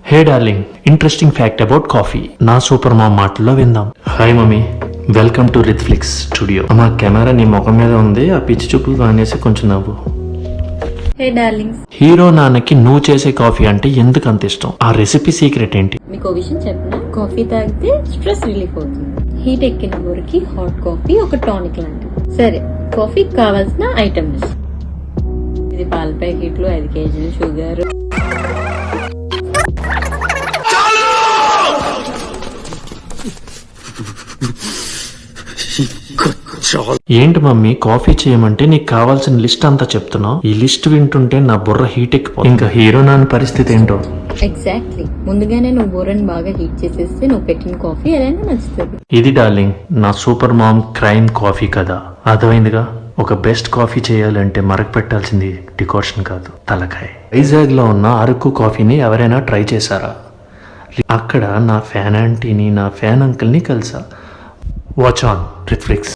Hey darling, interesting fact about coffee నా super mom మాటల్లో విందాం. Hi mummy, welcome to Rithflix studio. మా camera నీ ముఖం మీద ఉంది, ఆ పిచ్చి చూపులు కానేసి కొంచెం నవ్వు. హే డార్లింగ్స్, హీరో నాన్నకి నువ్వు చేసే కాఫీ అంటే ఎందుకు అంత ఇష్టం? ఆ రెసిపీ సీక్రెట్ ఏంటి? మీకు విషయం చెప్పిన కాఫీ తాగితే స్ట్రెస్ రిలీఫ్ అవుతుంది. హీట్ ఎక్కిన ఊరికి హాట్ కాఫీ ఒక టానిక్ లాంటిది. సరే, కాఫీకి కావాల్సిన ఐటమ్స్: ఇది పాల ప్యాకెట్లు, 5 కేజీలు షుగర్, ఏంటి మమ్మీ, కాఫీ చేయమంటే నీకు కావాల్సిన లిస్ట్ అంతా చెప్తున్నావు. ఈ లిస్ట్ వింటుంటే నా బుర్ర హీట్ ఎక్కిపోతుంది. ఇంకా హీరో నాన్న పరిస్థితి ఏంటో. ఎగ్జాక్ట్లీ. ముందుగానే నువ్వు బోరని బాగా హీట్ చేసేస్తే నువ్వు పెట్టిన కాఫీ ఎలా నచ్చుతుంది. ఇది డార్లింగ్ నా సూపర్ మామ్ క్రైమ్ కాఫీ కదా, అర్థమైందిగా. ఒక బెస్ట్ కాఫీ చేయాలంటే మరక పెట్టాల్సింది డికాషన్ కాదు, తలకాయ. వైజాగ్ లో ఉన్న అరకు కాఫీని ఎవరైనా ట్రై చేశారా? అక్కడ నా ఫ్యాన్ ఆంటీని, నా ఫ్యాన్ అంకుల్ని కలిసా. Watch on రిత్ఫ్లిక్స్.